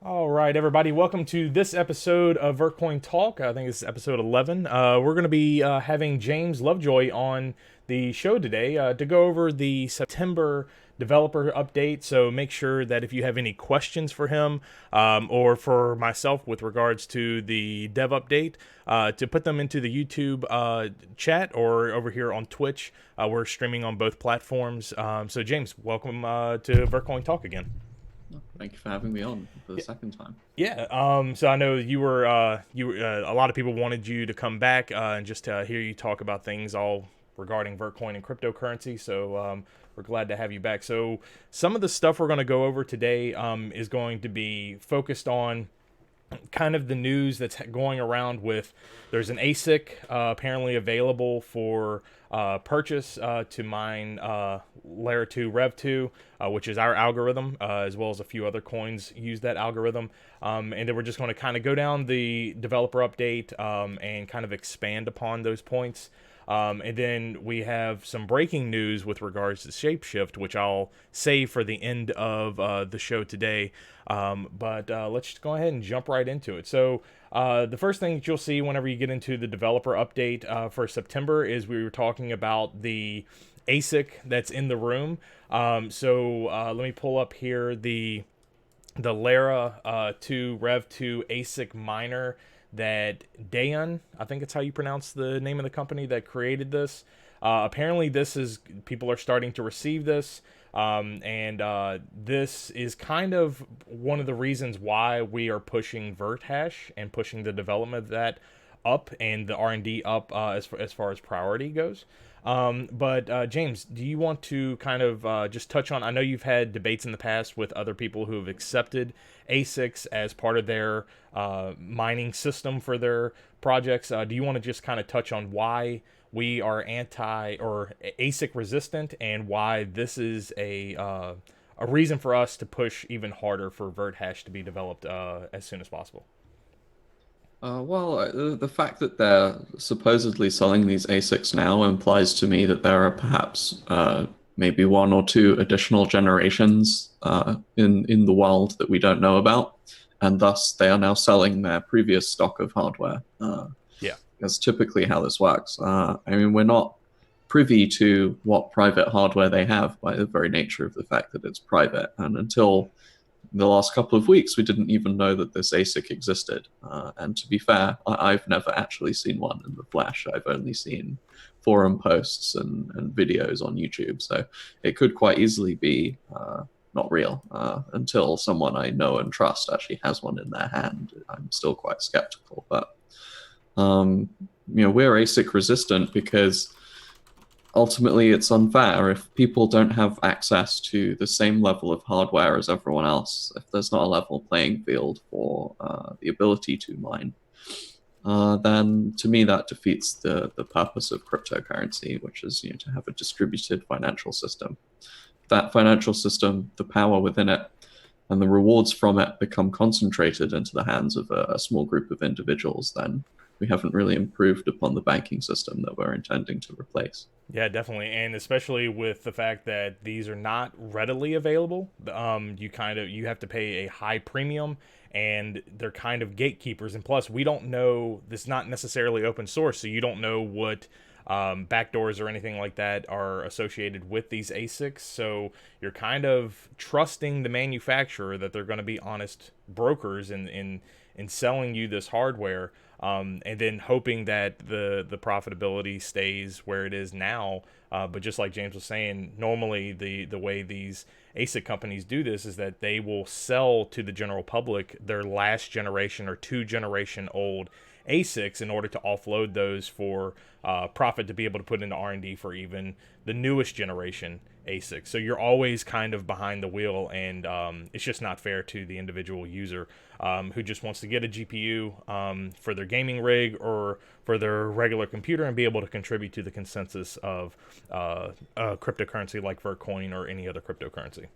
All right, everybody, welcome to this episode of Vertcoin Talk. I think this is episode 11. We're going to be having James Lovejoy on the show today to go over the September developer update. So make sure that if you have any questions for him or for myself with regards to the dev update, to put them into the YouTube chat or over here on Twitch. We're streaming on both platforms. So James, welcome to Vertcoin Talk again. Thank you for having me on for the second time. Yeah. So I know you were a lot of people wanted you to come back and just hear you talk about things all regarding Vertcoin and cryptocurrency. So we're glad to have you back. So some of the stuff we're going to go over today is going to be focused on kind of the news that's going around with there's an ASIC apparently available for purchase to mine layer 2 rev 2 which is our algorithm, as well as a few other coins use that algorithm, and then we're just going to kind of go down the developer update and kind of expand upon those points. And then we have some breaking news with regards to Shapeshift, which I'll save for the end of the show today. But let's just go ahead and jump right into it. So the first thing that you'll see whenever you get into the developer update for September is we were talking about the ASIC that's in the room. So let me pull up here the Lara 2 Rev 2 ASIC miner that Dayan, I think it's how you pronounce the name of the company that created this. Apparently people are starting to receive this, and this is kind of one of the reasons why we are pushing VertHash and pushing the development of that up and the R&D up as far as priority goes. But James, do you want to kind of just touch on, I know you've had debates in the past with other people who have accepted ASICs as part of their mining system for their projects. Do you want to just kind of touch on why we are anti or ASIC resistant and why this is a reason for us to push even harder for VertHash to be developed as soon as possible? The fact that they're supposedly selling these ASICs now implies to me that there are perhaps maybe one or two additional generations in the world that we don't know about, and thus they are now selling their previous stock of hardware. Yeah. That's typically how this works. I mean, we're not privy to what private hardware they have by the very nature of the fact that it's private, and until the last couple of weeks, we didn't even know that this ASIC existed. And to be fair, I've never actually seen one in the flesh. I've only seen forum posts and videos on YouTube. So it could quite easily be not real until someone I know and trust actually has one in their hand. I'm still quite skeptical. But, we're ASIC resistant because ultimately it's unfair if people don't have access to the same level of hardware as everyone else. If there's not a level playing field for the ability to mine, then to me that defeats the purpose of cryptocurrency, which is to have a distributed financial system. That financial system, the power within it, and the rewards from it become concentrated into the hands of a small group of individuals, then we haven't really improved upon the banking system that we're intending to replace. Yeah, definitely, and especially with the fact that these are not readily available. You have to pay a high premium, and they're kind of gatekeepers. And plus, we don't know, this is not necessarily open source, so you don't know what backdoors or anything like that are associated with these ASICs. So you're kind of trusting the manufacturer that they're going to be honest brokers in selling you this hardware. And then hoping that the profitability stays where it is now. But just like James was saying, normally the way these ASIC companies do this is that they will sell to the general public their last generation or 2-generation old ASICs in order to offload those for profit to be able to put into R&D for even the newest generation ASIC. So you're always kind of behind the wheel, and it's just not fair to the individual user who just wants to get a GPU for their gaming rig or for their regular computer and be able to contribute to the consensus of a cryptocurrency like Vertcoin or any other cryptocurrency.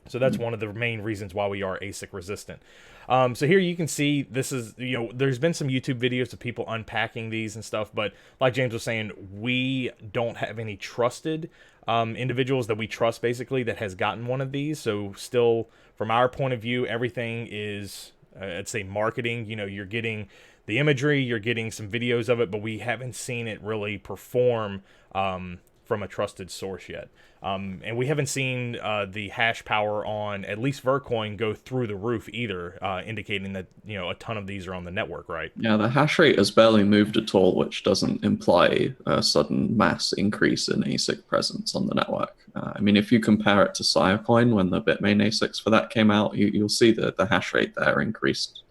So that's one of the main reasons why we are ASIC resistant. So here you can see this is, there's been some YouTube videos of people unpacking these and stuff, but like James was saying, we don't have any trusted individuals that we trust basically that has gotten one of these. So still from our point of view, everything is, I'd say, marketing. You know, you're getting the imagery, you're getting some videos of it, but we haven't seen it really perform from a trusted source yet. And we haven't seen the hash power on at least Vertcoin go through the roof either, indicating that, you know, a ton of these are on the network, right? Yeah, the hash rate has barely moved at all, which doesn't imply a sudden mass increase in ASIC presence on the network. I mean, if you compare it to Siacoin, when the Bitmain ASICs for that came out, you'll see that the hash rate there increased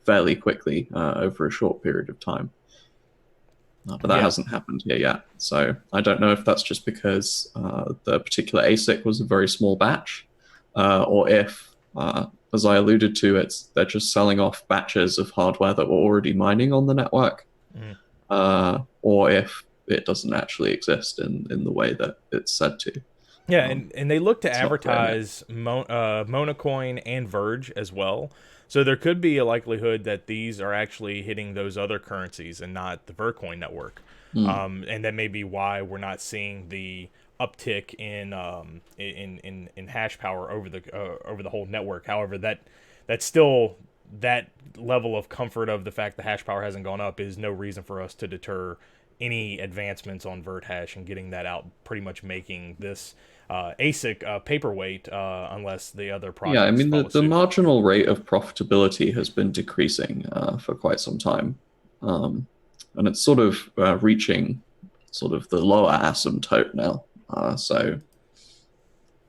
fairly quickly over a short period of time. But that Yeah. hasn't happened here yet. So I don't know if that's just because the particular ASIC was a very small batch, or if, as I alluded to, they're just selling off batches of hardware that were already mining on the network, Mhm. or if it doesn't actually exist in the way that it's said to. Yeah, Um, and they look to it's not clear yet. advertise Monacoin and Verge as well. So there could be a likelihood that these are actually hitting those other currencies and not the Vertcoin network. Hmm. And that may be why we're not seeing the uptick in hash power over the whole network. However, that's still, that level of comfort of the fact the hash power hasn't gone up is no reason for us to deter any advancements on VertHash and getting that out, pretty much making this ASIC paperweight, unless the other Yeah, I projects mean, follow the suit. marginal rate of profitability has been decreasing for quite some time. Um, and it's sort of reaching sort of the lower asymptote now. So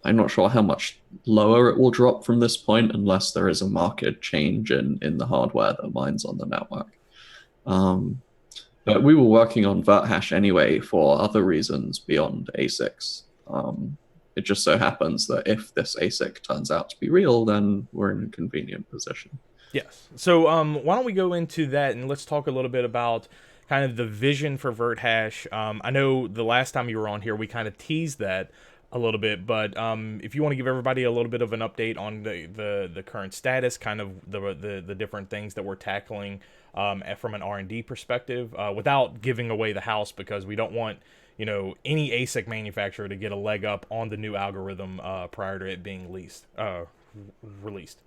I'm not sure how much lower it will drop from this point unless there is a market change in the hardware that mines on the network. Um, but we were working on VertHash anyway for other reasons beyond ASICs. It just so happens that if this ASIC turns out to be real, then we're in a convenient position. Yes. So why don't we go into that and let's talk a little bit about kind of the vision for VertHash. I know the last time you were on here, we kind of teased that a little bit, but if you want to give everybody a little bit of an update on the current status, kind of the different things that we're tackling from an R&D perspective, without giving away the house, because we don't want, you know, any ASIC manufacturer to get a leg up on the new algorithm prior to it being released.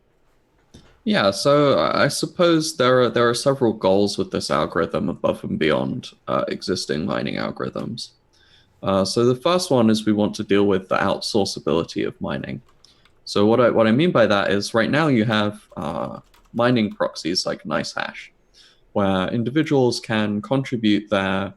Yeah, so I suppose there are several goals with this algorithm above and beyond existing mining algorithms. So the first one is we want to deal with the outsourceability of mining. So what I mean by that is right now you have mining proxies like NiceHash, where individuals can contribute their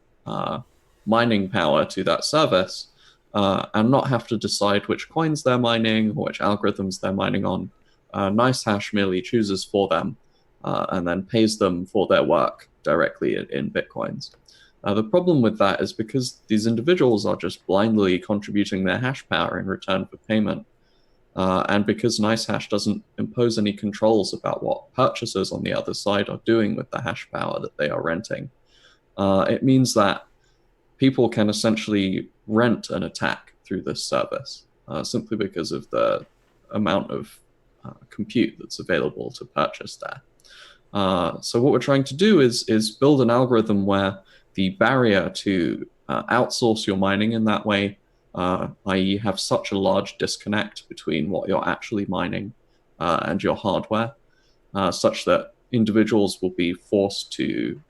mining power to that service and not have to decide which coins they're mining or which algorithms they're mining on. NiceHash merely chooses for them and then pays them for their work directly in Bitcoins. The problem with that is because these individuals are just blindly contributing their hash power in return for payment, and because NiceHash doesn't impose any controls about what purchasers on the other side are doing with the hash power that they are renting, it means that people can essentially rent an attack through this service simply because of the amount of compute that's available to purchase there. So what we're trying to do is build an algorithm where the barrier to outsource your mining in that way, i.e. have such a large disconnect between what you're actually mining and your hardware, such that individuals will be forced to,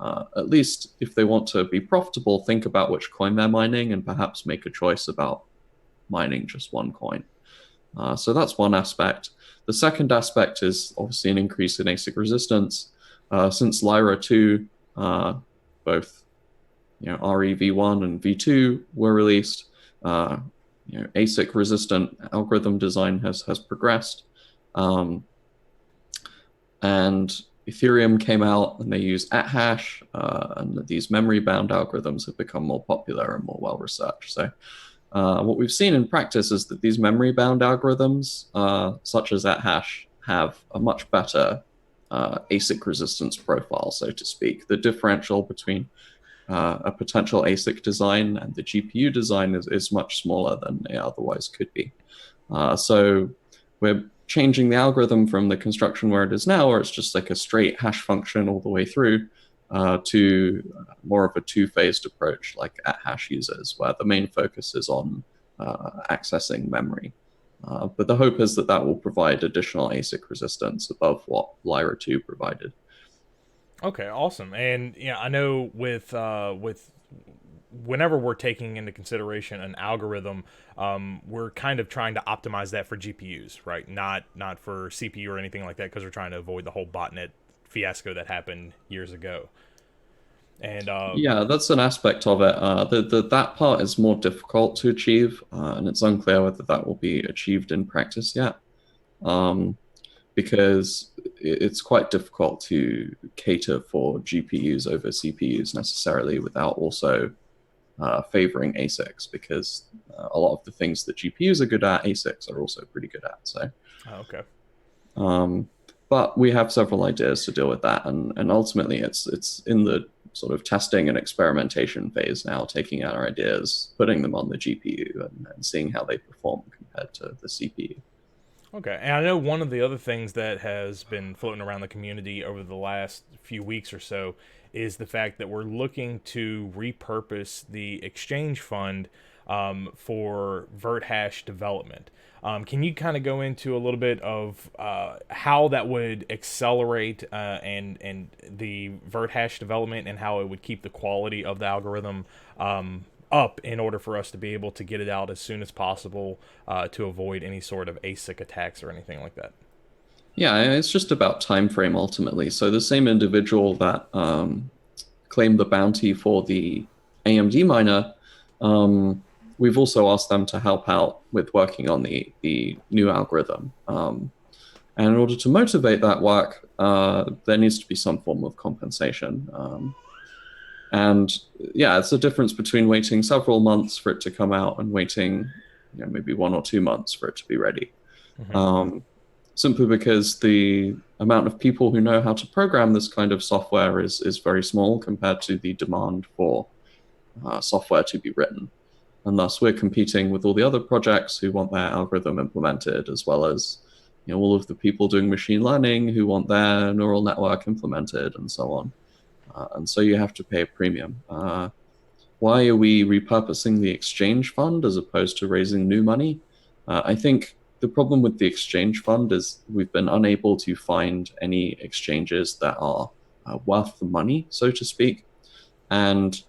at least if they want to be profitable, think about which coin they're mining and perhaps make a choice about mining just one coin. So that's one aspect. The second aspect is obviously an increase in ASIC resistance. Since Lyra 2, both RE v1 and v2 were released, ASIC resistant algorithm design has progressed. And Ethereum came out and they use @hash, and these memory bound algorithms have become more popular and more well researched. So what we've seen in practice is that these memory-bound algorithms, such as @hash, have a much better ASIC resistance profile, so to speak. The differential between a potential ASIC design and the GPU design is much smaller than it otherwise could be. So we're changing the algorithm from the construction where it is now, where it's just like a straight hash function all the way through, to more of a two-phased approach like @hash uses, where the main focus is on accessing memory. But the hope is that that will provide additional ASIC resistance above what Lyra 2 provided. Okay, awesome. And yeah, I know with whenever we're taking into consideration an algorithm, we're kind of trying to optimize that for GPUs, right? Not for CPU or anything like that, because we're trying to avoid the whole botnet fiasco that happened years ago. And Yeah, that's an aspect of it. That part is more difficult to achieve, and it's unclear whether that will be achieved in practice yet. Um, because it's quite difficult to cater for GPUs over CPUs necessarily without also favoring ASICs, because a lot of the things that GPUs are good at, ASICs are also pretty good at. So, okay. um, but we have several ideas to deal with that, and ultimately it's in the sort of testing and experimentation phase now, taking our ideas, putting them on the GPU, and seeing how they perform compared to the CPU. Okay, and I know one of the other things that has been floating around the community over the last few weeks or so is the fact that we're looking to repurpose the exchange fund for VertHash development. Can you kind of go into a little bit of how that would accelerate and the VertHash development, and how it would keep the quality of the algorithm up in order for us to be able to get it out as soon as possible to avoid any sort of ASIC attacks or anything like that? Yeah, it's just about time frame ultimately. So the same individual that claimed the bounty for the AMD miner, we've also asked them to help out with working on the new algorithm. And in order to motivate that work, there needs to be some form of compensation. And yeah, it's a difference between waiting several months for it to come out and waiting, maybe 1 or 2 months for it to be ready. Mm-hmm. Um, Simply because the amount of people who know how to program this kind of software is very small compared to the demand for software to be written. And thus, we're competing with all the other projects who want their algorithm implemented, as well as all of the people doing machine learning who want their neural network implemented, and so on. And so you have to pay a premium. Why are we repurposing the exchange fund as opposed to raising new money? I think the problem with the exchange fund is we've been unable to find any exchanges that are worth the money, so to speak. And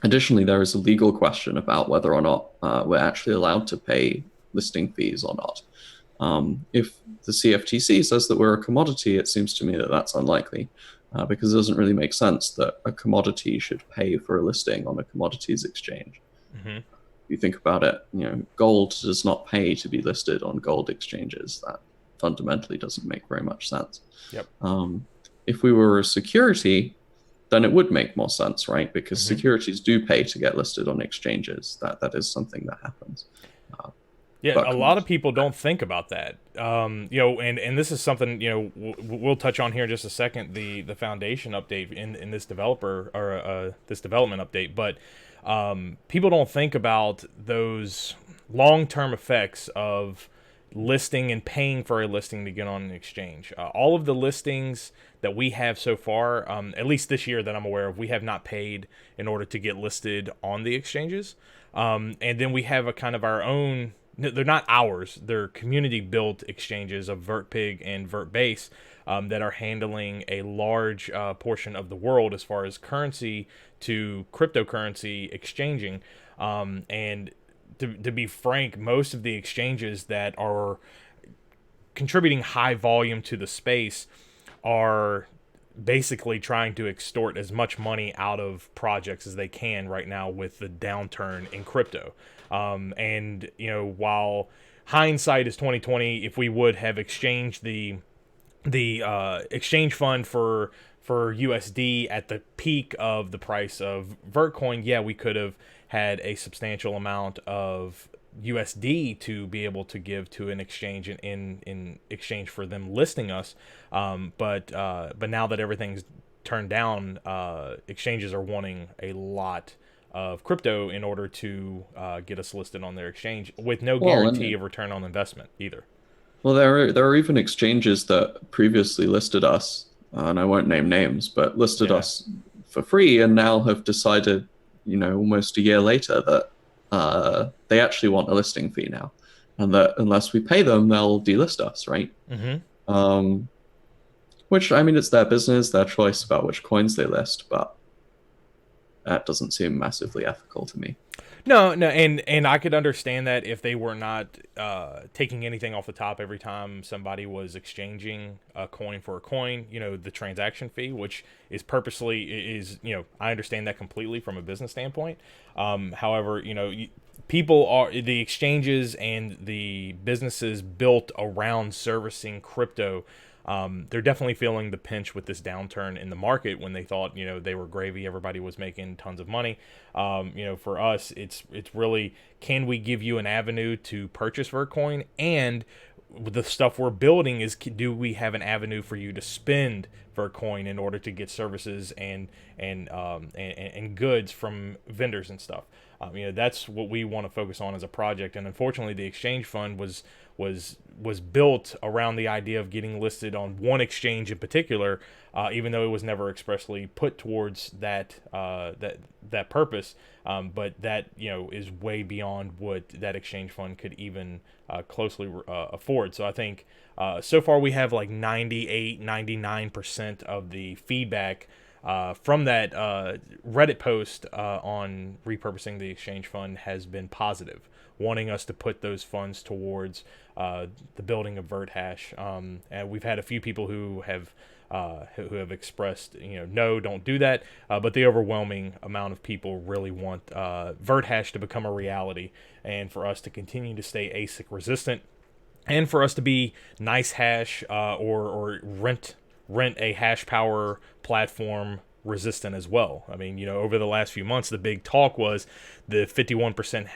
additionally, there is a legal question about whether or not we're actually allowed to pay listing fees or not. If the CFTC says that we're a commodity, it seems to me that that's unlikely, because it doesn't really make sense that a commodity should pay for a listing on a commodities exchange. Mm-hmm. If you think about it, gold does not pay to be listed on gold exchanges. That fundamentally doesn't make very much sense. Yep. If we were a security, then it would make more sense, right? Because Mm-hmm. securities do pay to get listed on exchanges. That is something that happens. Yeah, But a lot of people don't think about that. And this is something we'll touch on here in just a second. The foundation update in this developer or this development update, but people don't think about those long-term effects of listing and paying for a listing to get on an exchange. All of the listings that we have so far, at least this year that I'm aware of, we have not paid in order to get listed on the exchanges. And then we have a kind of our own. They're not ours. They're community-built exchanges of VertPig and VertBase that are handling a large portion of the world as far as currency to cryptocurrency exchanging. And to be frank, most of the exchanges that are contributing high volume to the space are basically trying to extort as much money out of projects as they can right now with the downturn in crypto. And while hindsight is 2020, if we would have exchanged the exchange fund for USD at the peak of the price of Vertcoin, yeah, we could have had a substantial amount of USD to be able to give to an exchange in exchange for them listing us. But now that everything's turned down, exchanges are wanting a lot of crypto in order to get us listed on their exchange with no well, guarantee of return on investment either. well, there are even exchanges that previously listed us, and I won't name names, but listed Yeah. us for free, and now have decided, almost a year later, that they actually want a listing fee now. and that unless we pay them, they'll delist us, right? Mm-hmm. Um, which, I mean, it's their business, their choice about which coins they list, but that doesn't seem massively ethical to me. No, no, and I could understand that if they were not taking anything off the top every time somebody was exchanging a coin for a coin, the transaction fee, which is purposely is, I understand that completely from a business standpoint. However, people are the exchanges and the businesses built around servicing crypto. They're definitely feeling the pinch with this downturn in the market when they thought, they were gravy. Everybody was making tons of money. For us, it's really, can we give you an avenue to purchase Vertcoin, and the stuff we're building is, do we have an avenue for you to spend Vertcoin in order to get services and goods from vendors and stuff. That's what we want to focus on as a project. And unfortunately, the exchange fund was built around the idea of getting listed on one exchange in particular, even though it was never expressly put towards that purpose. But that is way beyond what that exchange fund could even closely afford. So I think so far we have like 99% of the feedback from that Reddit post on repurposing the exchange fund has been positive, wanting us to put those funds towards the building of VertHash. And we've had a few people who have expressed, no, don't do that. But the overwhelming amount of people really want VertHash to become a reality, and for us to continue to stay ASIC resistant, and for us to be nice hash or rent a hash power platform resistant as well. I mean, over the last few months, the big talk was the 51%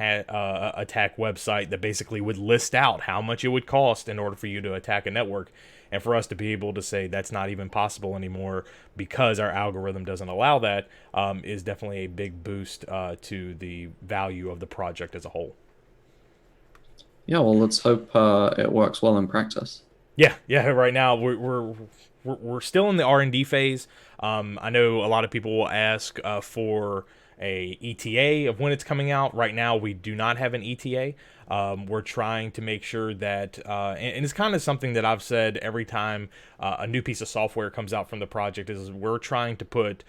attack website that basically would list out how much it would cost in order for you to attack a network. And for us to be able to say that's not even possible anymore because our algorithm doesn't allow that, is definitely a big boost to the value of the project as a whole. Yeah, well, let's hope it works well in practice. Yeah. Right now we're still in the R&D phase. I know a lot of people will ask for a ETA of when it's coming out. Right now, we do not have an ETA. We're trying to make sure that, and it's kind of something that I've said every time a new piece of software comes out from the project, is we're trying to put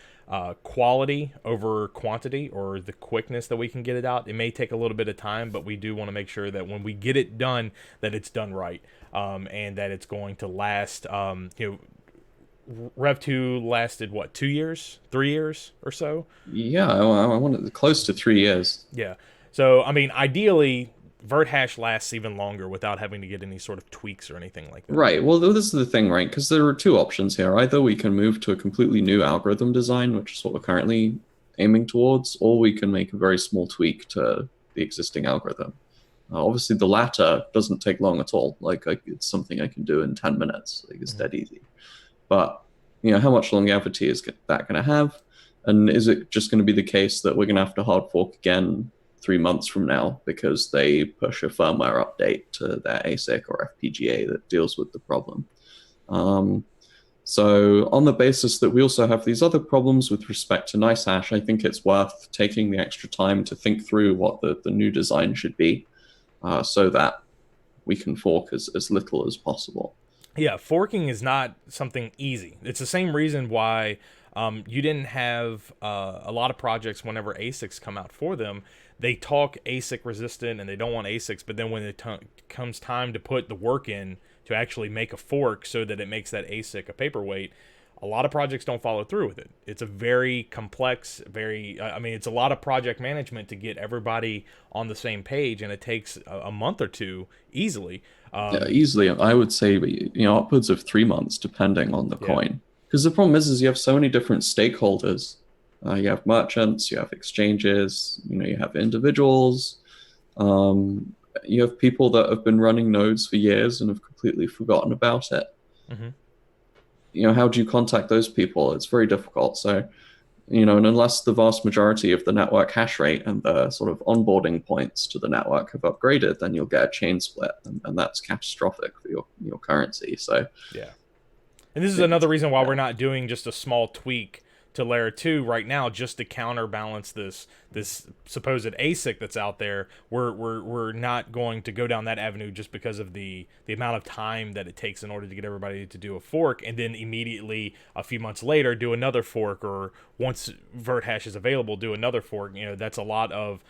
quality over quantity, or the quickness that we can get it out. It may take a little bit of time, but we do want to make sure that when we get it done, that it's done right, and that it's going to last. Rev 2 lasted what, 2 years, 3 years or so? Yeah, I want it close to 3 years. Yeah. So I mean, ideally, VertHash lasts even longer without having to get any sort of tweaks or anything like that. Right. Well, this is the thing, right? Because there are two options here. Either we can move to a completely new algorithm design, which is what we're currently aiming towards, or we can make a very small tweak to the existing algorithm. Obviously, the latter doesn't take long at all. It's something I can do in 10 minutes. Like, it's dead easy. But, how much longevity is that going to have? And is it just going to be the case that we're going to have to hard fork again 3 months from now because they push a firmware update to their ASIC or FPGA that deals with the problem? So on the basis that we also have these other problems with respect to NiceHash, I think it's worth taking the extra time to think through what the new design should be, so that we can fork as little as possible. Yeah, forking is not something easy. It's the same reason why you didn't have a lot of projects, whenever ASICs come out for them, they talk ASIC resistant and they don't want ASICs, but then when it comes time to put the work in to actually make a fork so that it makes that ASIC a paperweight, a lot of projects don't follow through with it. It's a very complex, it's a lot of project management to get everybody on the same page, and it takes a month or two easily. Yeah, easily, I would say, upwards of 3 months, depending on the coin. Because the problem is you have so many different stakeholders. You have merchants, you have exchanges, you have individuals. You have people that have been running nodes for years and have completely forgotten about it. Mm-hmm. How do you contact those people? It's very difficult. So, and unless the vast majority of the network hash rate and the sort of onboarding points to the network have upgraded, then you'll get a chain split, and that's catastrophic for your currency. So yeah. And this is another reason why we're not doing just a small tweak to layer 2 right now just to counterbalance this supposed ASIC that's out there. We're not going to go down that avenue just because of the amount of time that it takes in order to get everybody to do a fork, and then immediately a few months later do another fork, or once VertHash is available do another fork. That's a lot of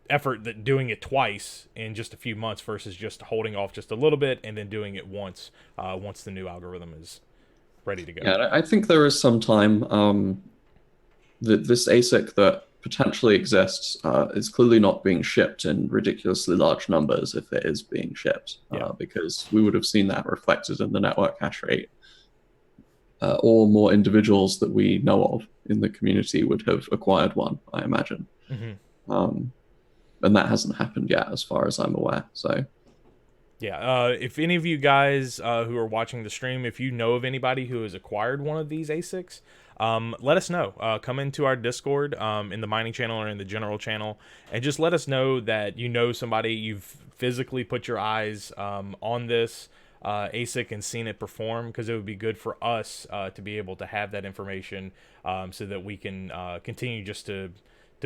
effort, that doing it twice in just a few months versus just holding off just a little bit and then doing it once the new algorithm is ready to go. Yeah, I think there is some time that this ASIC that potentially exists is clearly not being shipped in ridiculously large numbers if it is being shipped, because we would have seen that reflected in the network hash rate. Or more individuals that we know of in the community would have acquired one, I imagine. And that hasn't happened yet, as far as I'm aware. So, yeah, if any of you guys who are watching the stream, if you know of anybody who has acquired one of these ASICs, let us know. Come into our Discord in the mining channel or in the general channel, and just let us know that you know somebody, you've physically put your eyes on this ASIC and seen it perform, because it would be good for us to be able to have that information so that we can continue just to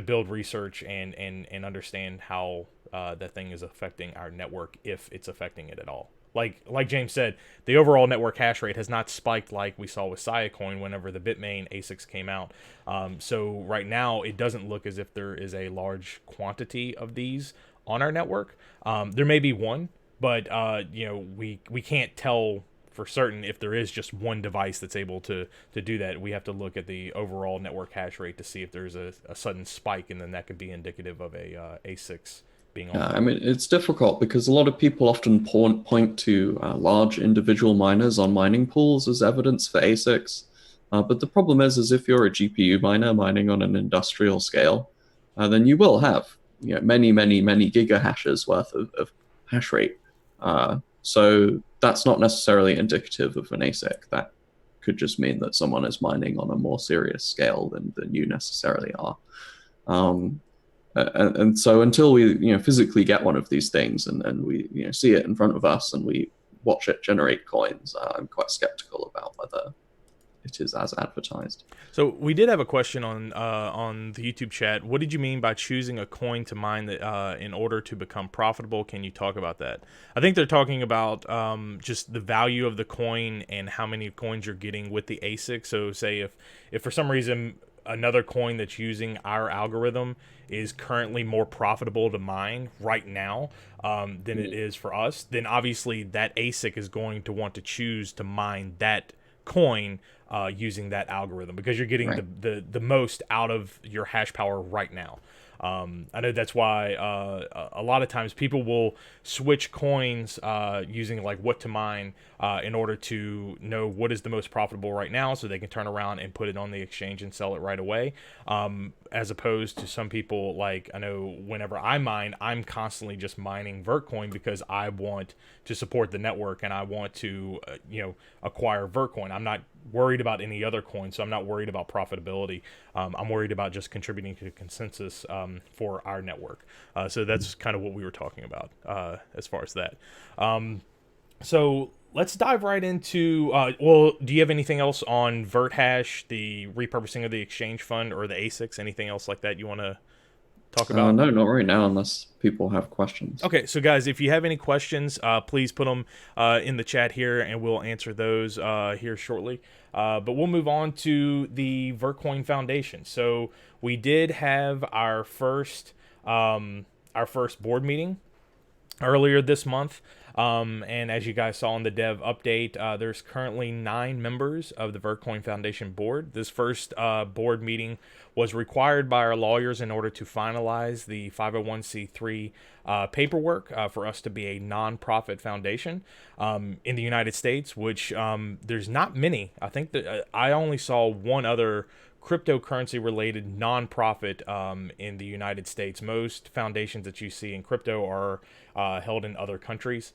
build research and understand how that thing is affecting our network, if it's affecting it at all. Like James said, the overall network hash rate has not spiked like we saw with Siacoin whenever the Bitmain ASICs came out. So right now, it doesn't look as if there is a large quantity of these on our network. There may be one, but we can't tell for certain if there is just one device that's able to do that. We have to look at the overall network hash rate to see if there's a sudden spike, and then that could be indicative of a A6 being on. I mean, it's difficult because a lot of people often point to large individual miners on mining pools as evidence for ASICs. But the problem is if you're a GPU miner mining on an industrial scale, then you will have many gigahashes worth of hash rate. So that's not necessarily indicative of an ASIC. That could just mean that someone is mining on a more serious scale than you necessarily are. And so until we physically get one of these things and we see it in front of us and we watch it generate coins, I'm quite skeptical about whether it is as advertised. So we did have a question on the YouTube chat. What did you mean by choosing a coin to mine that in order to become profitable? Can you talk about that? I think they're talking about just the value of the coin and how many coins you're getting with the ASIC. So say if for some reason another coin that's using our algorithm is currently more profitable to mine right now than it is for us, then obviously that ASIC is going to want to choose to mine that coin using that algorithm, because you're getting the most out of your hash power right now. I know that's why a lot of times people will switch coins using like what to mine in order to know what is the most profitable right now, so they can turn around and put it on the exchange and sell it right away. As opposed to some people, like I know whenever I mine, I'm constantly just mining Vertcoin because I want to support the network and I want to acquire Vertcoin. I'm not worried about any other coin, so I'm not worried about profitability. I'm worried about just contributing to the consensus for our network. So that's kind of what we were talking about as far as that. So let's dive right into, do you have anything else on VertHash, the repurposing of the exchange fund, or the ASICs, anything else like that you want to talk about? No, not right now, unless people have questions. Okay, so guys, if you have any questions, please put them in the chat here, and we'll answer those here shortly. But we'll move on to the Vertcoin Foundation. So we did have our first board meeting earlier this month. And as you guys saw in the dev update, there's currently 9 members of the Vertcoin Foundation board. This first board meeting was required by our lawyers in order to finalize the 501c3 paperwork for us to be a non-profit foundation in the United States, which there's not many. I think that I only saw one other cryptocurrency related nonprofit in the United States. Most foundations that you see in crypto are held in other countries.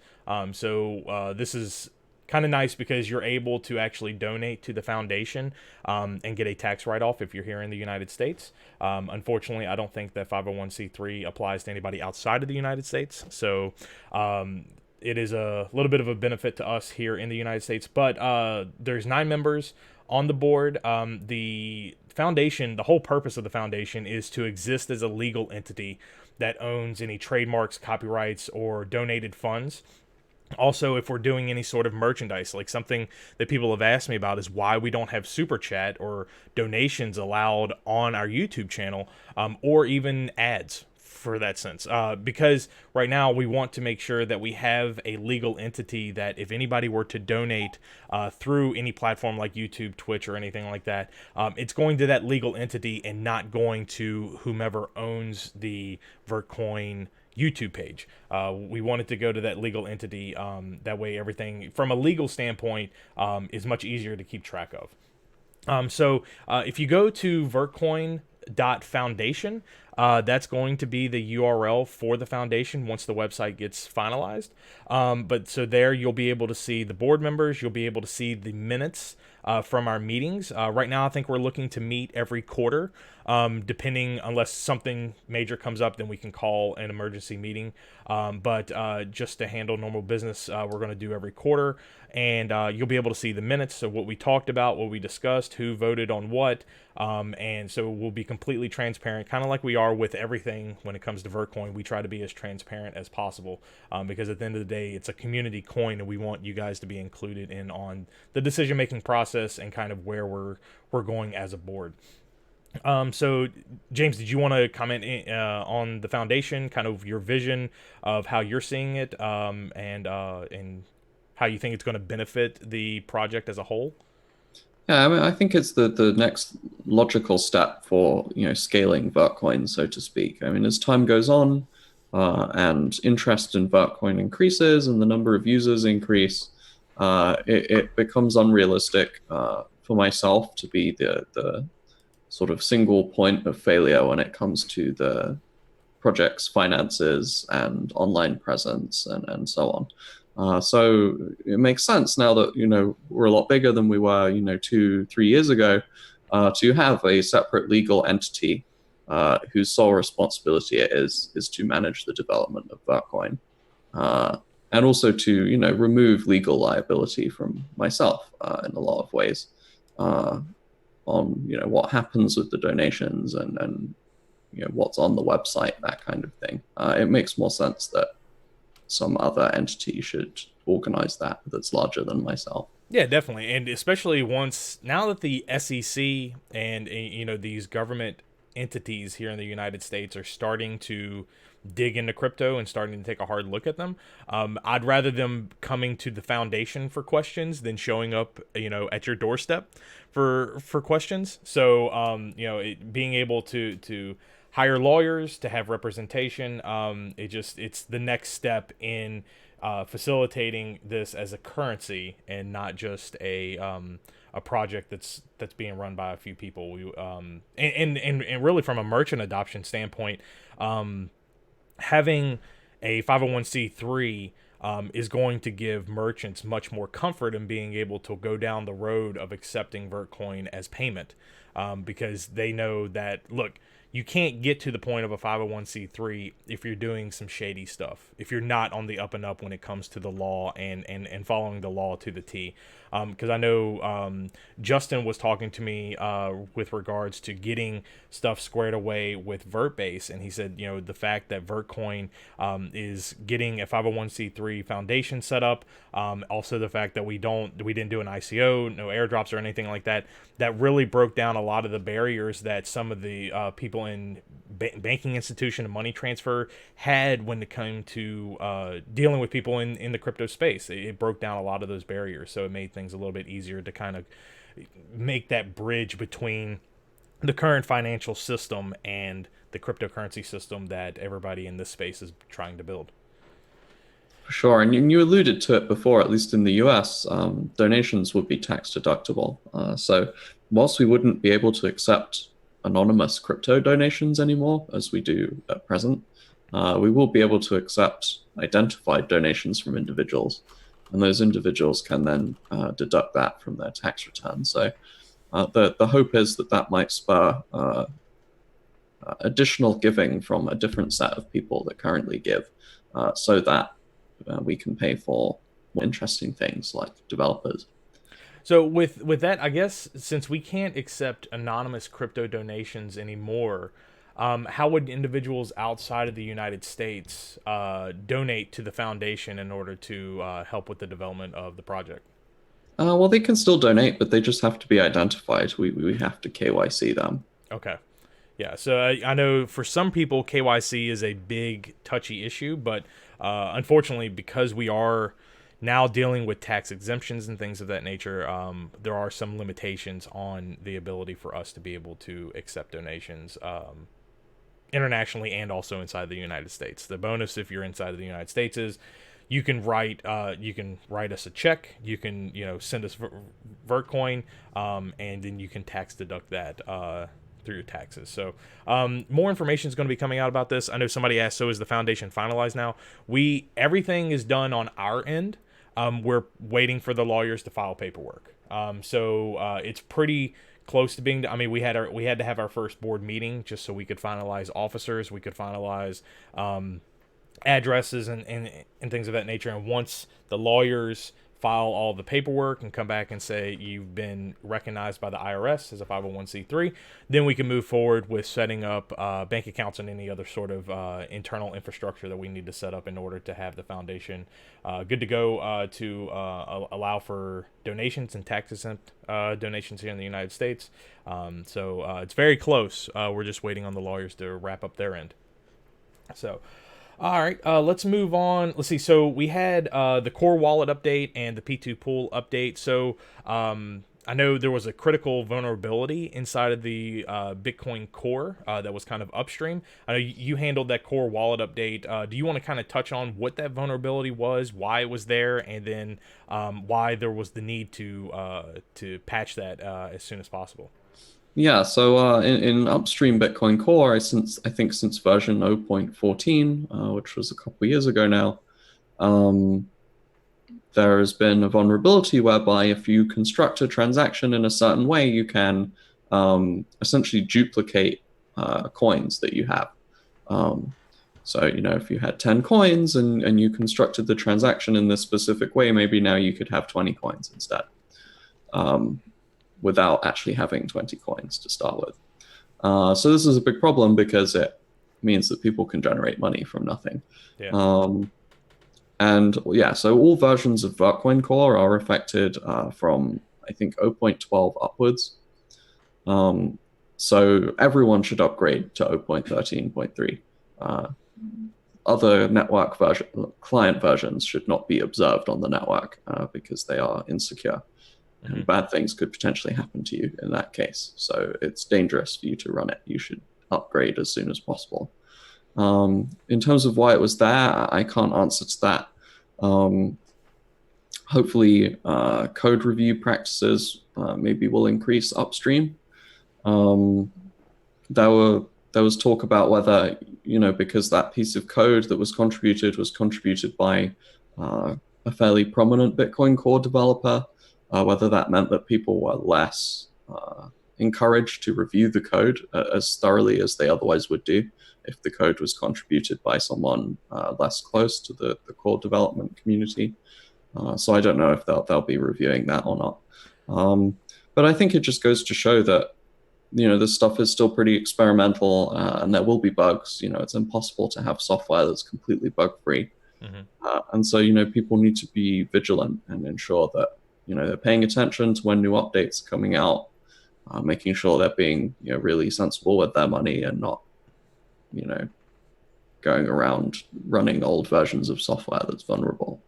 So this is kind of nice because you're able to actually donate to the foundation and get a tax write-off if you're here in the United States. Unfortunately, I don't think that 501c3 applies to anybody outside of the United States. So it is a little bit of a benefit to us here in the United States. But there's 9 members on the board. The foundation, the whole purpose of the foundation is to exist as a legal entity that owns any trademarks, copyrights, or donated funds. Also, if we're doing any sort of merchandise, like something that people have asked me about is why we don't have super chat or donations allowed on our YouTube channel, or even ads for that sense. Because right now we want to make sure that we have a legal entity that if anybody were to donate through any platform like YouTube, Twitch, or anything like that, it's going to that legal entity and not going to whomever owns the Vertcoin YouTube page. We want it to go to that legal entity. That way everything from a legal standpoint is much easier to keep track of. So if you go to Vertcoin.Foundation, that's going to be the URL for the foundation once the website gets finalized. But so there you'll be able to see the board members, you'll be able to see the minutes from our meetings. Right now I think we're looking to meet every quarter, depending, unless something major comes up, then we can call an emergency meeting. But just to handle normal business, we're going to do every quarter, and you'll be able to see the minutes of what we talked about, what we discussed, who voted on what, and so we'll be completely transparent, kind of like we are with everything when it comes to Vertcoin. We try to be as transparent as possible, because at the end of the day, it's a community coin, and we want you guys to be included in on the decision-making process and kind of where we're going as a board. So James, did you want to comment on the foundation, kind of your vision of how you're seeing it, and how you think it's going to benefit the project as a whole? Yeah, I mean, I think it's the next logical step for scaling Vertcoin, so to speak. I mean, as time goes on, and interest in Vertcoin increases and the number of users increase, it becomes unrealistic for myself to be the sort of single point of failure when it comes to the project's finances and online presence and so on. So it makes sense now that we're a lot bigger than we were 2-3 years ago, to have a separate legal entity whose sole responsibility it is to manage the development of Vertcoin, and also to remove legal liability from myself in a lot of ways, on what happens with the donations and what's on the website, that kind of thing. It makes more sense that some other entity should organize that's larger than myself. Yeah, definitely. And especially now that the SEC and these government entities here in the United States are starting to dig into crypto and starting to take a hard look at them, I'd rather them coming to the foundation for questions than showing up at your doorstep for questions. So being able to hire lawyers to have representation, it's the next step in facilitating this as a currency and not just a project that's being run by a few people. And really from a merchant adoption standpoint, having a 501c3 is going to give merchants much more comfort in being able to go down the road of accepting Vertcoin as payment, because they know that, look, you can't get to the point of a 501c3 if you're doing some shady stuff, if you're not on the up and up when it comes to the law and following the law to the T. Because I know Justin was talking to me with regards to getting stuff squared away with VertBase, and he said, the fact that Vertcoin is getting a 501c3 foundation set up, also the fact that we didn't do an ICO, no airdrops or anything like that, that really broke down a lot of the barriers that some of the people in banking institution and money transfer had when it came to dealing with people in the crypto space. It broke down a lot of those barriers, so it made things a little bit easier to kind of make that bridge between the current financial system and the cryptocurrency system that everybody in this space is trying to build. For sure, and you alluded to it before, at least in the US, donations would be tax deductible. So whilst we wouldn't be able to accept anonymous crypto donations anymore, as we do at present, we will be able to accept identified donations from individuals, and those individuals can then deduct that from their tax return. So the hope is that might spur additional giving from a different set of people that currently give, so that we can pay for more interesting things like developers. So with that, I guess since we can't accept anonymous crypto donations anymore, how would individuals outside of the United States donate to the foundation in order to help with the development of the project? Well, they can still donate, but they just have to be identified. We have to KYC them. Okay. Yeah, so I know for some people KYC is a big touchy issue, but unfortunately, because we are now dealing with tax exemptions and things of that nature, there are some limitations on the ability for us to be able to accept donations internationally and also inside the United States. The bonus if you're inside of the United States is you can write us a check, you can send us Vertcoin, and then you can tax deduct that through your taxes. So more information is going to be coming out about this. I know somebody asked, so is the foundation finalized now? Everything is done on our end. We're waiting for the lawyers to file paperwork. So it's pretty close to being. I mean, we had to have our first board meeting just so we could finalize officers, we could finalize addresses and things of that nature. And once the lawyers file all the paperwork and come back and say you've been recognized by the IRS as a 501c3, then we can move forward with setting up bank accounts and any other sort of internal infrastructure that we need to set up in order to have the foundation good to go to allow for donations and tax exempt donations here in the United States. So it's very close. We're just waiting on the lawyers to wrap up their end. So all right, let's move on. Let's see. So we had the core wallet update and the P2 pool update. So I know there was a critical vulnerability inside of the Bitcoin core that was kind of upstream. I know you handled that core wallet update. Do you want to kind of touch on what that vulnerability was, why it was there, and then why there was the need to patch that as soon as possible? Yeah, so in upstream Bitcoin Core, I think since version 0.14, which was a couple years ago now, there has been a vulnerability whereby if you construct a transaction in a certain way, you can essentially duplicate coins that you have. So, if you had 10 coins and you constructed the transaction in this specific way, maybe now you could have 20 coins instead. Without actually having 20 coins to start with. So this is a big problem because it means that people can generate money from nothing. Yeah. So all versions of Vertcoin Core are affected from, I think, 0.12 upwards. So everyone should upgrade to 0.13.3. Other client versions should not be observed on the network because they are insecure. And bad things could potentially happen to you in that case. So it's dangerous for you to run it. You should upgrade as soon as possible. In terms of why it was there, I can't answer to that. Hopefully, code review practices maybe will increase upstream. There was talk about whether, because that piece of code that was contributed by a fairly prominent Bitcoin Core developer, whether that meant that people were less encouraged to review the code as thoroughly as they otherwise would do if the code was contributed by someone less close to the core development community. So I don't know if they'll be reviewing that or not. But I think it just goes to show that this stuff is still pretty experimental and there will be bugs. It's impossible to have software that's completely bug-free. And so people need to be vigilant and ensure that they're paying attention to when new updates are coming out, making sure they're being really sensible with their money and not going around running old versions of software that's vulnerable.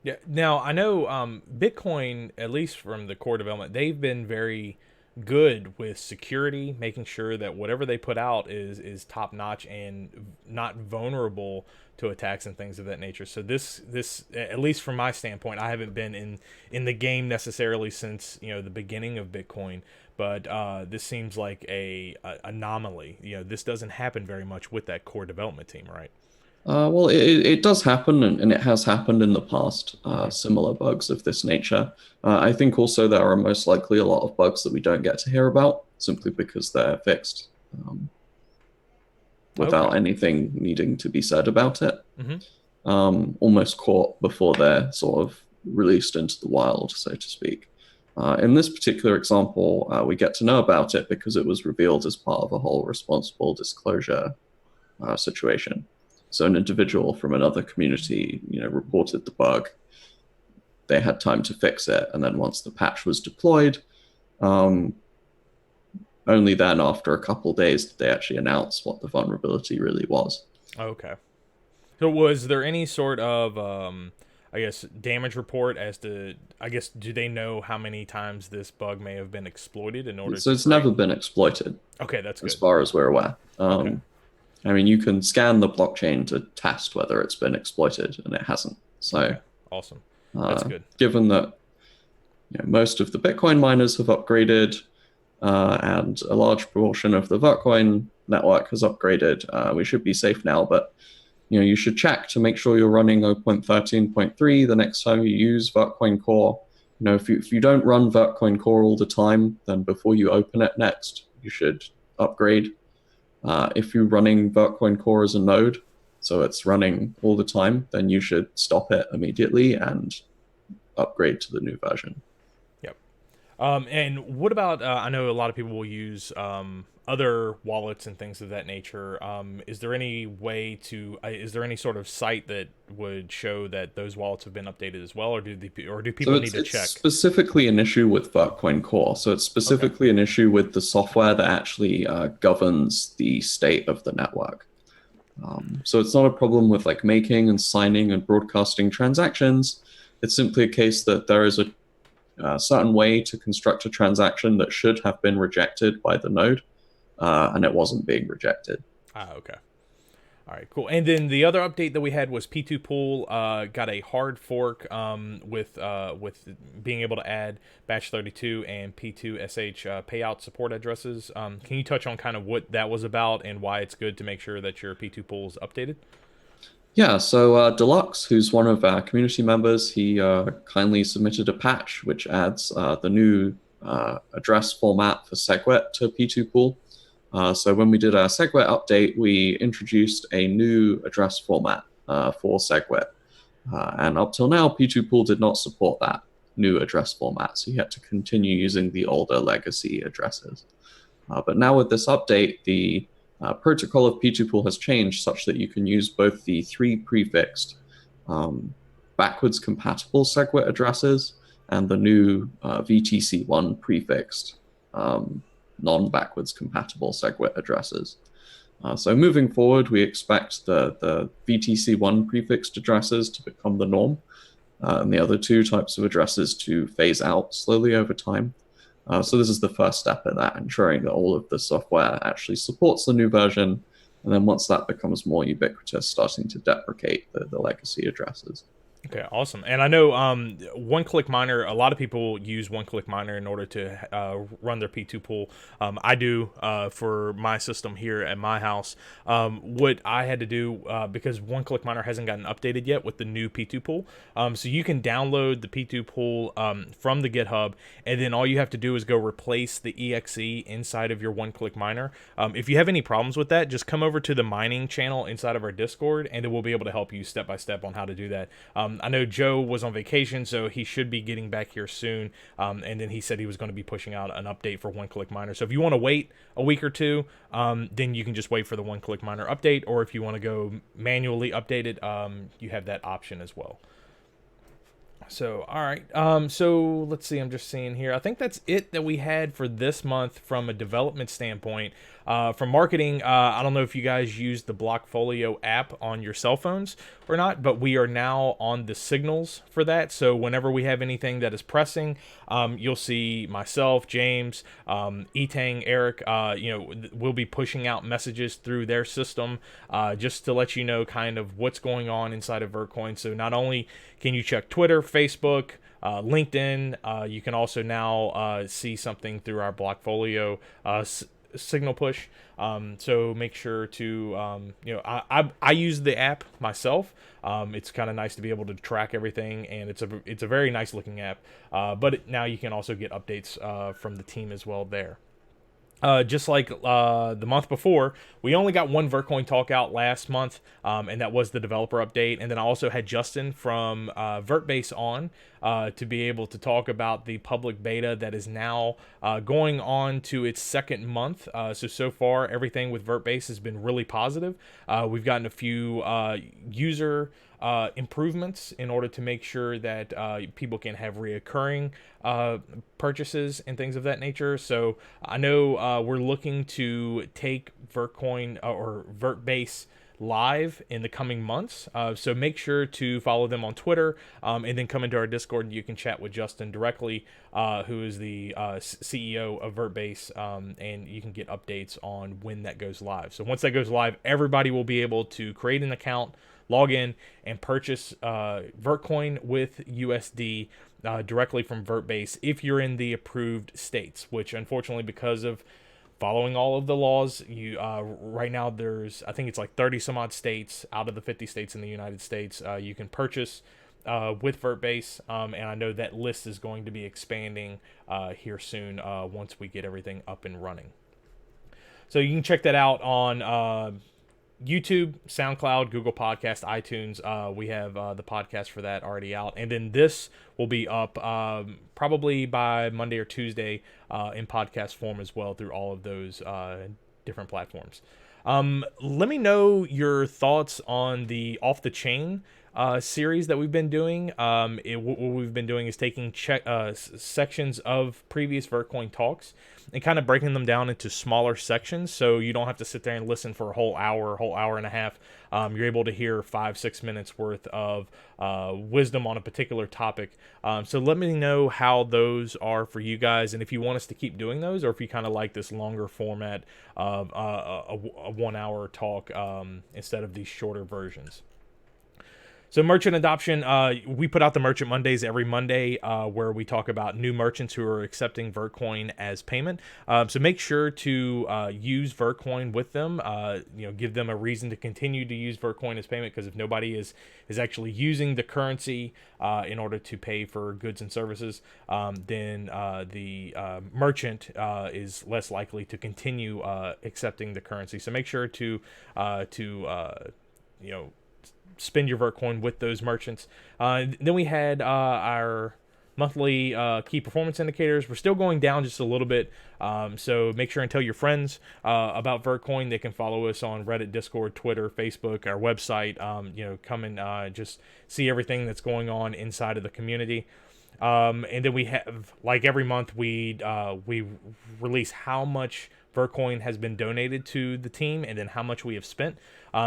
Yeah. Now I know Bitcoin, at least from the core development, they've been very good with security, making sure that whatever they put out is top notch and not vulnerable to attacks and things of that nature. So this at least from my standpoint, I haven't been in the game necessarily since the beginning of Bitcoin, but this seems like a anomaly. This doesn't happen very much with that core development team, right? Well, it does happen, and it has happened in the past, similar bugs of this nature. I think also there are most likely a lot of bugs that we don't get to hear about simply because they're fixed without anything needing to be said about it. almost caught before they're sort of released into the wild, so to speak. In this particular example, we get to know about it because it was revealed as part of a whole responsible disclosure situation. So an individual from another community, reported the bug. They had time to fix it, and then once the patch was deployed, only then, after a couple of days, did they actually announce what the vulnerability really was. Okay. So was there any sort of, I guess, damage report as to, I guess, do they know how many times this bug may have been exploited in order So to it's create? never been exploited, Okay, that's as good. far as we're aware. Okay. I mean, you can scan the blockchain to test whether it's been exploited, and it hasn't. So, Okay. Awesome. That's good. given that most of the Bitcoin miners have upgraded, and a large proportion of the Vertcoin network has upgraded, we should be safe now. But you should check to make sure you're running 0.13.3 the next time you use Vertcoin Core. If you don't run Vertcoin Core all the time, then before you open it next, you should upgrade. If you're running Vertcoin Core as a node, so it's running all the time, then you should stop it immediately and upgrade to the new version. Yep. And what about, I know a lot of people will use other wallets and things of that nature. Is there any way to, is there any sort of site that would show that those wallets have been updated as well, or do So people it's need to it's check? specifically an issue with Vertcoin Core. So it's Okay. specifically an issue with the software that actually governs the state of the network. So it's not a problem with like making and signing and broadcasting transactions. It's simply a case that there is a certain way to construct a transaction that should have been rejected by the node, and it wasn't being rejected. Ah, okay. All right, cool. And then the other update that we had was P2 Pool got a hard fork with being able to add Batch 32 and P2SH payout support addresses. Can you touch on kind of what that was about and why it's good to make sure that your P2 Pool is updated? Yeah, so Deluxe, who's one of our community members, he kindly submitted a patch which adds the new address format for SegWit to P2 Pool. So when we did our SegWit update, we introduced a new address format for SegWit. And up till now, P2 Pool did not support that new address format, so you had to continue using the older legacy addresses. But now with this update, the protocol of P2Pool has changed such that you can use both the three prefixed backwards compatible SegWit addresses and the new VTC1 prefixed non-backwards compatible SegWit addresses. So moving forward, we expect the VTC1 prefixed addresses to become the norm, and the other two types of addresses to phase out slowly over time. So this is the first step in that, ensuring that all of the software actually supports the new version. And then once that becomes more ubiquitous, starting to deprecate the legacy addresses. Okay, awesome. And I know one-click miner, a lot of people use one-click miner in order to run their P2 pool. I do for my system here at my house. What I had to do, because one-click miner hasn't gotten updated yet with the new P2 pool, so you can download the P2 pool from the GitHub, and then all you have to do is go replace the exe inside of your one-click miner. If you have any problems with that, just come over to the mining channel inside of our Discord, and then we'll be able to help you step by step on how to do that. I know Joe was on vacation, so he should be getting back here soon. And then he said he was going to be pushing out an update for one-click miner. So if you want to wait a week or two, then you can just wait for the one-click miner update. Or if you want to go manually update it, you have that option as well. So, all right. So let's see. I'm just seeing here. I think that's it that we had for this month from a development standpoint. From marketing, I don't know if you guys use the Blockfolio app on your cell phones or not, but we are now on the signals for that. So whenever we have anything that is pressing, you'll see myself, James, Etang, Eric, we'll be pushing out messages through their system just to let you know kind of what's going on inside of Vertcoin. So not only can you check Twitter, Facebook, LinkedIn, you can also now see something through our Blockfolio signal push. So make sure to I use the app myself. It's kind of nice to be able to track everything, and it's a very nice looking app. But now you can also get updates from the team as well there. Just like the month before, we only got one Vertcoin talk out last month, and that was the developer update. And then I also had Justin from VertBase on to be able to talk about the public beta that is now going on to its second month. So far, everything with VertBase has been really positive. We've gotten a few user improvements in order to make sure that people can have reoccurring purchases and things of that nature. So I know we're looking to take Vertcoin or VertBase live in the coming months. So make sure to follow them on Twitter, and then come into our Discord and you can chat with Justin directly, who is the CEO of VertBase, and you can get updates on when that goes live. So once that goes live, everybody will be able to create an account, log in, and purchase Vertcoin with USD directly from VertBase if you're in the approved states, which unfortunately, because of following all of the laws, you right now there's, I think it's like 30 some odd states out of the 50 states in the United States you can purchase with VertBase, and I know that list is going to be expanding here soon once we get everything up and running. So you can check that out on YouTube, SoundCloud, Google Podcast, iTunes. We have the podcast for that already out. And then this will be up probably by Monday or Tuesday in podcast form as well through all of those different platforms. Let me know your thoughts on the Off the Chain series that we've been doing. What we've been doing is taking sections of previous Vertcoin talks and kind of breaking them down into smaller sections, so you don't have to sit there and listen for a whole hour and a half. You're able to hear 5-6 minutes worth of wisdom on a particular topic. So let me know how those are for you guys, and if you want us to keep doing those, or if you kind of like this longer format of a 1 hour talk instead of these shorter versions. So merchant adoption, we put out the Merchant Mondays every Monday, where we talk about new merchants who are accepting Vertcoin as payment. So make sure to use Vertcoin with them. Give them a reason to continue to use Vertcoin as payment, because if nobody is actually using the currency in order to pay for goods and services, then the merchant is less likely to continue accepting the currency. So make sure to spend your Vertcoin with those merchants. Then we had our monthly key performance indicators. We're still going down just a little bit, so make sure and tell your friends about Vertcoin. They can follow us on Reddit, Discord, Twitter, Facebook, our website. Come and just see everything that's going on inside of the community. And then we have, like every month, we release how much Vertcoin has been donated to the team and then how much we have spent.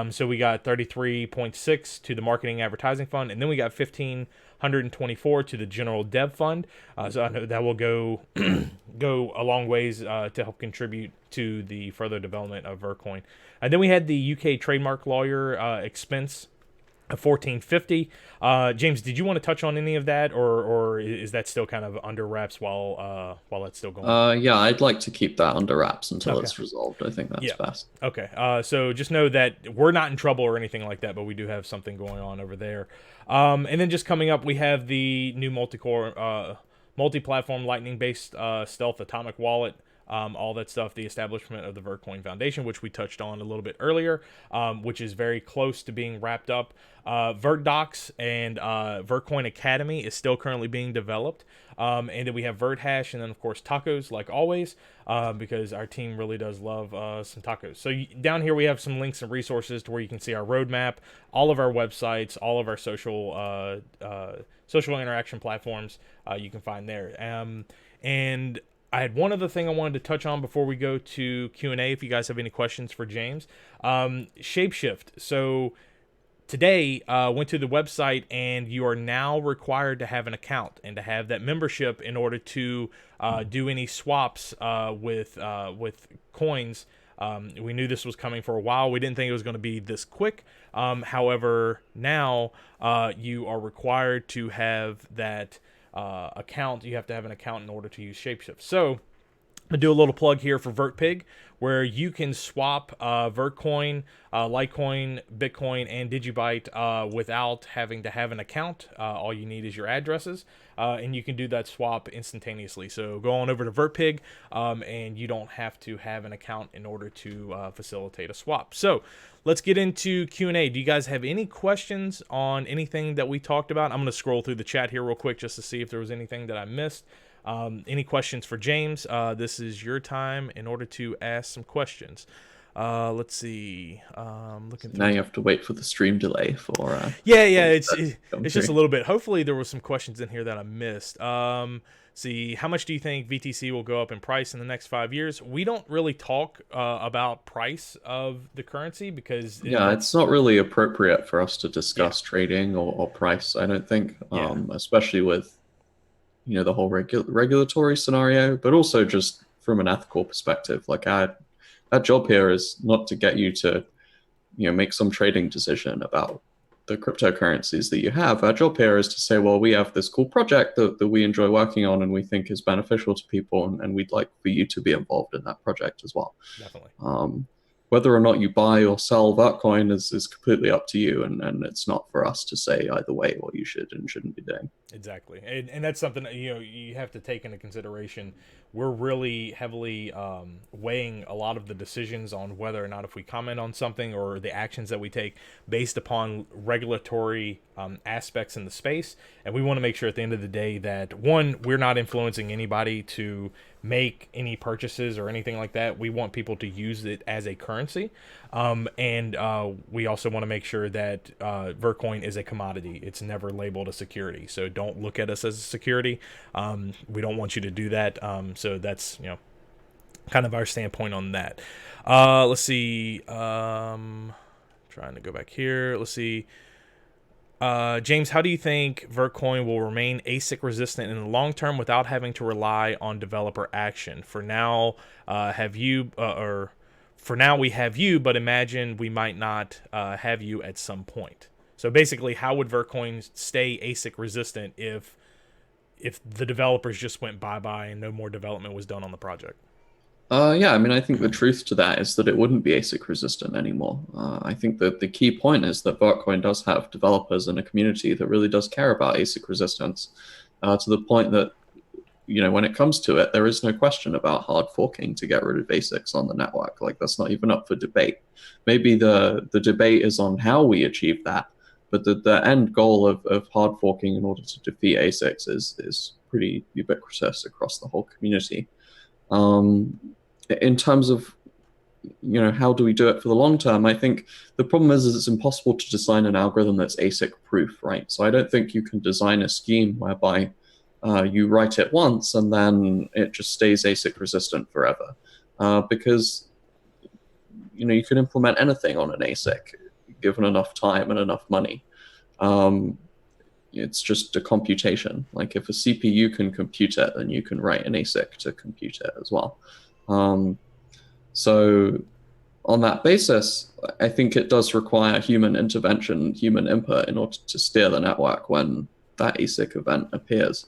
So we got 33.6 to the marketing advertising fund, and then we got 1,524 to the general dev fund. So I know that will go a long ways to help contribute to the further development of Vertcoin. And then we had the UK trademark lawyer expense of $1,450. James, did you want to touch on any of that, or is that still kind of under wraps while that's still going? Yeah, I'd like to keep that under wraps until Okay. it's resolved. I think that's best. Okay. So just know that we're not in trouble or anything like that, but we do have something going on over there. And then just coming up, we have the new multi-core, multi-platform Lightning-based stealth atomic wallet. All that stuff, the establishment of the Vertcoin Foundation, which we touched on a little bit earlier, which is very close to being wrapped up. VertDocs and Vertcoin Academy is still currently being developed. And then we have VertHash, and then, of course, tacos, like always, because our team really does love some tacos. So down here we have some links and resources to where you can see our roadmap, all of our websites, all of our social interaction platforms you can find there. And I had one other thing I wanted to touch on before we go to Q&A, if you guys have any questions for James. Shapeshift. So today, went to the website, and you are now required to have an account and to have that membership in order to do any swaps with coins. We knew this was coming for a while. We didn't think it was going to be this quick. However, now you are required to have that account. You have to have an account in order to use Shapeshift. So I'm gonna do a little plug here for VertPig. where you can swap Vertcoin, Litecoin, Bitcoin, and Digibyte without having to have an account. All you need is your addresses, and you can do that swap instantaneously. So go on over to VertPig, and you don't have to have an account in order to facilitate a swap. So let's get into Q&A. Do you guys have any questions on anything that we talked about? I'm going to scroll through the chat here real quick just to see if there was anything that I missed. Any questions for James? This is your time in order to ask some questions. Let's see. Looking through. Now you have to wait for the stream delay for. Yeah. It's just a little bit. Hopefully there were some questions in here that I missed. See, how much do you think VTC will go up in price in the next 5 years? We don't really talk about price of the currency because it's not really appropriate for us to discuss trading or price. I don't think, especially with the whole regulatory scenario, but also just from an ethical perspective. Like our job here is not to get you to make some trading decision about the cryptocurrencies that you have. Our job here is to say, well, we have this cool project that we enjoy working on and we think is beneficial to people, and we'd like for you to be involved in that project as well. Definitely. Whether or not you buy or sell Vertcoin is completely up to you, and it's not for us to say either way what you should and shouldn't be doing. Exactly, and that's something that you have to take into consideration. We're really heavily weighing a lot of the decisions on whether or not if we comment on something or the actions that we take based upon regulatory aspects in the space, and we want to make sure at the end of the day that, one, we're not influencing anybody to make any purchases or anything like that. We want people to use it as a currency, and we also want to make sure that Vertcoin is a commodity. It's never labeled a security, so don't look at us as a security. We don't want you to do that. So that's kind of our standpoint on that. Let's see. Trying to go back here. Let's see. James, how do you think Vertcoin will remain ASIC resistant in the long term without having to rely on developer action? For now, we have you, but imagine we might not have you at some point. So basically, how would Vertcoin stay ASIC resistant if the developers just went bye-bye and no more development was done on the project? I think the truth to that is that it wouldn't be ASIC resistant anymore. I think that the key point is that Vertcoin does have developers and a community that really does care about ASIC resistance, to the point that, when it comes to it, there is no question about hard forking to get rid of ASICs on the network. Like, that's not even up for debate. Maybe the debate is on how we achieve that, but the end goal of hard forking in order to defeat ASICs is pretty ubiquitous across the whole community. In terms of how do we do it for the long term, I think the problem is it's impossible to design an algorithm that's ASIC proof, right? So I don't think you can design a scheme whereby you write it once and then it just stays ASIC resistant forever, because you can implement anything on an ASIC given enough time and enough money. It's just a computation. Like, if a CPU can compute it, then you can write an ASIC to compute it as well. So on that basis, I think it does require human intervention, human input in order to steer the network when that ASIC event appears.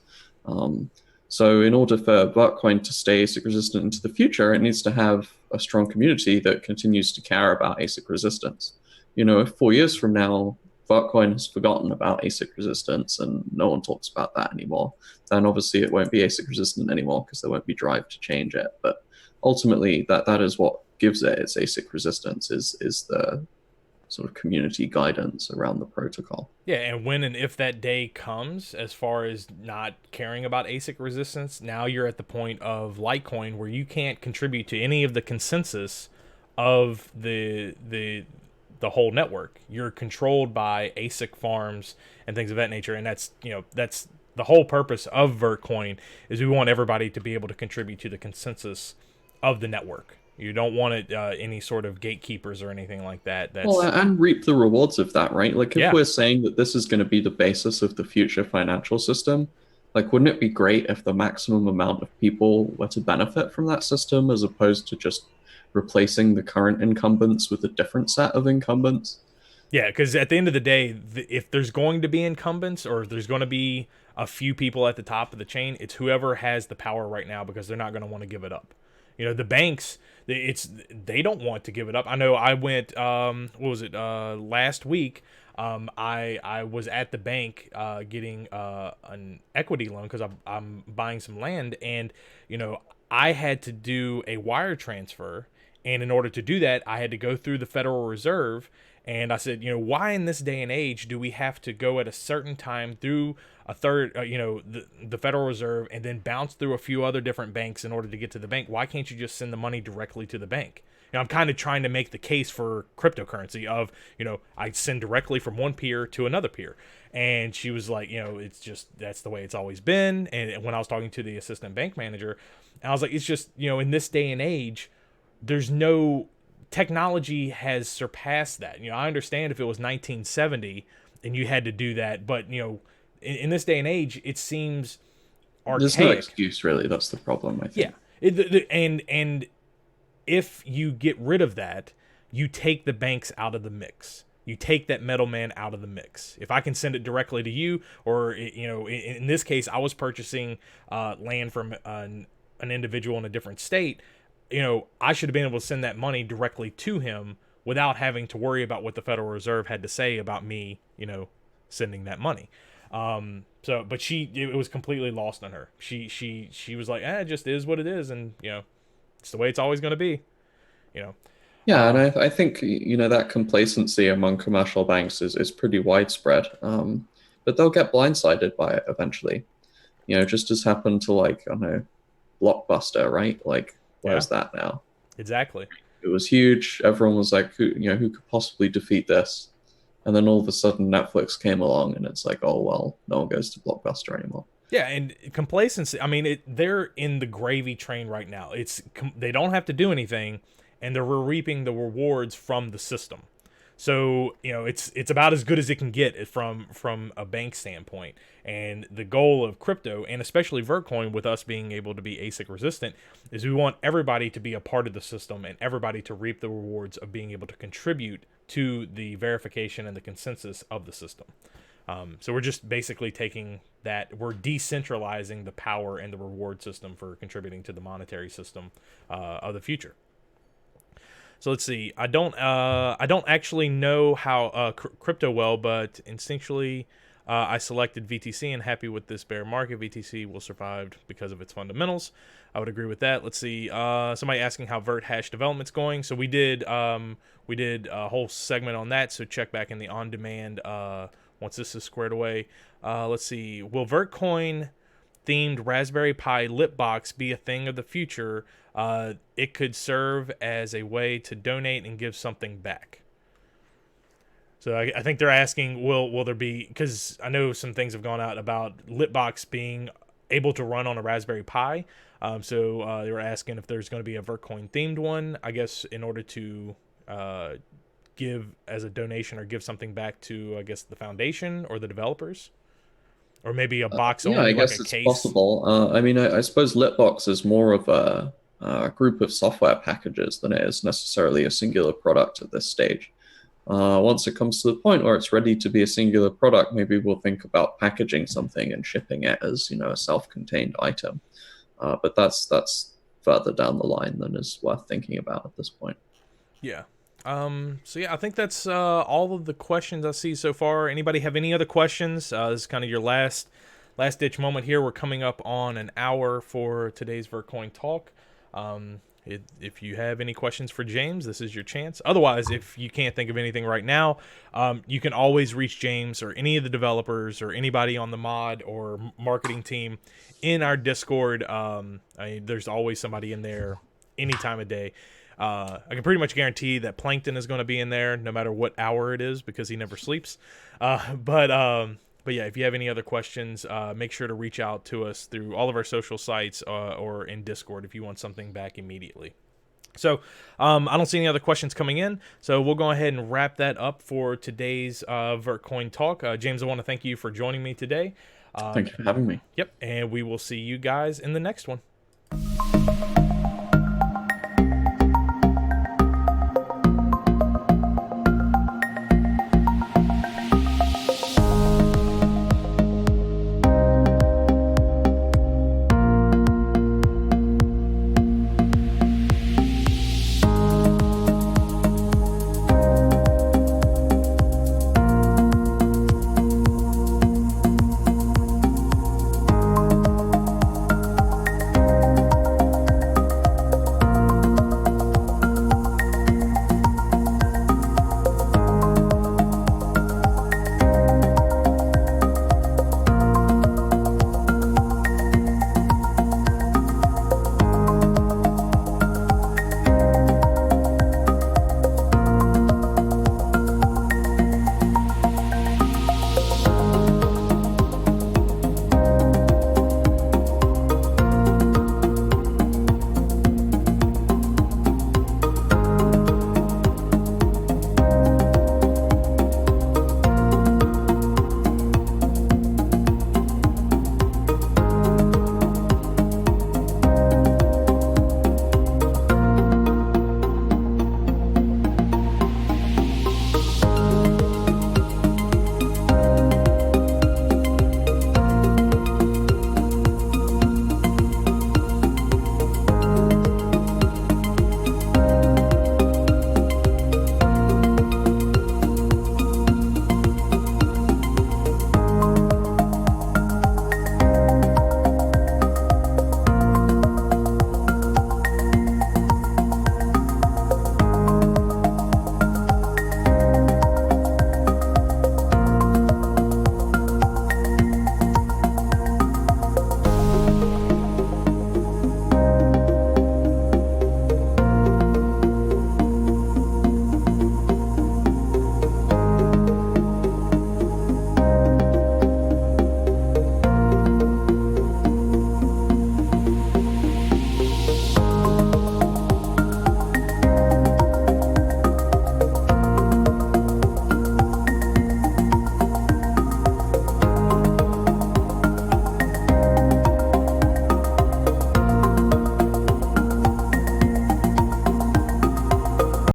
So in order for Vertcoin to stay ASIC resistant into the future, it needs to have a strong community that continues to care about ASIC resistance. If 4 years from now, Vertcoin has forgotten about ASIC resistance and no one talks about that anymore, then obviously it won't be ASIC resistant anymore because there won't be drive to change it. But ultimately, that is what gives it its ASIC resistance, is the sort of community guidance around the protocol. Yeah, and when and if that day comes, as far as not caring about ASIC resistance, now you're at the point of Litecoin where you can't contribute to any of the consensus of the whole network. You're controlled by ASIC farms and things of that nature, and that's the whole purpose of Vertcoin, is we want everybody to be able to contribute to the consensus of the network. You don't want it any sort of gatekeepers or anything like that. And reap the rewards of that, right? Like, if we're saying that this is going to be the basis of the future financial system, like, wouldn't it be great if the maximum amount of people were to benefit from that system as opposed to just replacing the current incumbents with a different set of incumbents? Yeah, because at the end of the day, if there's going to be incumbents, or if there's going to be a few people at the top of the chain, it's whoever has the power right now, because they're not going to want to give it up. The banks, they don't want to give it up. I know I went, what was it, last week. I was at the bank getting an equity loan because I'm buying some land, and I had to do a wire transfer, and in order to do that, I had to go through the Federal Reserve. And I said, why in this day and age do we have to go at a certain time through a third, the Federal Reserve, and then bounce through a few other different banks in order to get to the bank? Why can't you just send the money directly to the bank? I'm kind of trying to make the case for cryptocurrency of, I send directly from one peer to another peer. And she was like, it's just, that's the way it's always been. And when I was talking to the assistant bank manager, I was like, it's just, in this day and age, there's no technology has surpassed that. I understand if it was 1970 and you had to do that, but in this day and age, it seems archaic. There's no excuse, really. That's the problem, I think. Yeah, and if you get rid of that, you take the banks out of the mix. You take that middleman out of the mix. If I can send it directly to you, or in this case, I was purchasing land from an individual in a different state. I should have been able to send that money directly to him without having to worry about what the Federal Reserve had to say about me, sending that money. But it was completely lost on her. She was like, it just is what it is. And, it's the way it's always going to be, Yeah, and I think, that complacency among commercial banks is pretty widespread. But they'll get blindsided by it eventually. Just as happened to, I don't know, Blockbuster, right? Where's that now? Exactly. It was huge. Everyone was like, who could possibly defeat this? And then all of a sudden Netflix came along and it's like, oh, well, no one goes to Blockbuster anymore. Yeah, and complacency, I mean, they're in the gravy train right now. They don't have to do anything, and they're reaping the rewards from the system. So, it's about as good as it can get from a bank standpoint. And the goal of crypto, and especially Vertcoin, with us being able to be ASIC resistant, is we want everybody to be a part of the system and everybody to reap the rewards of being able to contribute to the verification and the consensus of the system. So we're just basically taking that, we're decentralizing the power and the reward system for contributing to the monetary system of the future. So let's see. I don't actually know how crypto well, but instinctually I selected VTC and happy with this bear market. VTC will survive because of its fundamentals. I would agree with that. Let's see. Somebody asking how VertHash development's going. So we did a whole segment on that. So check back in the on-demand once this is squared away. Let's see. Will Vertcoin themed Raspberry Pi lit box be a thing of the future? It could serve as a way to donate and give something back. So I think they're asking, will there be, because I know some things have gone out about Litbox being able to run on a Raspberry Pi. So they were asking if there's going to be a Vertcoin themed one, I guess, in order to give as a donation or give something back to, I guess, the foundation or the developers. Or maybe a box only, I guess like a it's case. possible. I mean, I suppose Litbox is more of a group of software packages than it is necessarily a singular product at this stage. Once it comes to the point where it's ready to be a singular product, maybe we'll think about packaging something and shipping it as, a self-contained item. But that's further down the line than is worth thinking about at this point. Yeah. So yeah, I think that's all of the questions I see so far. Anybody have any other questions? This is kind of your last ditch moment here. We're coming up on an hour for today's Vertcoin talk. If you have any questions for James, this is your chance. Otherwise, if you can't think of anything right now, you can always reach James or any of the developers or anybody on the mod or marketing team in our Discord. There's always somebody in there any time of day. I can pretty much guarantee that Plankton is going to be in there no matter what hour it is because he never sleeps. But yeah, if you have any other questions, make sure to reach out to us through all of our social sites or in Discord if you want something back immediately. So I don't see any other questions coming in, so we'll go ahead and wrap that up for today's Vertcoin talk. James, I want to thank you for joining me today. Thank you for having me. Yep, and we will see you guys in the next one.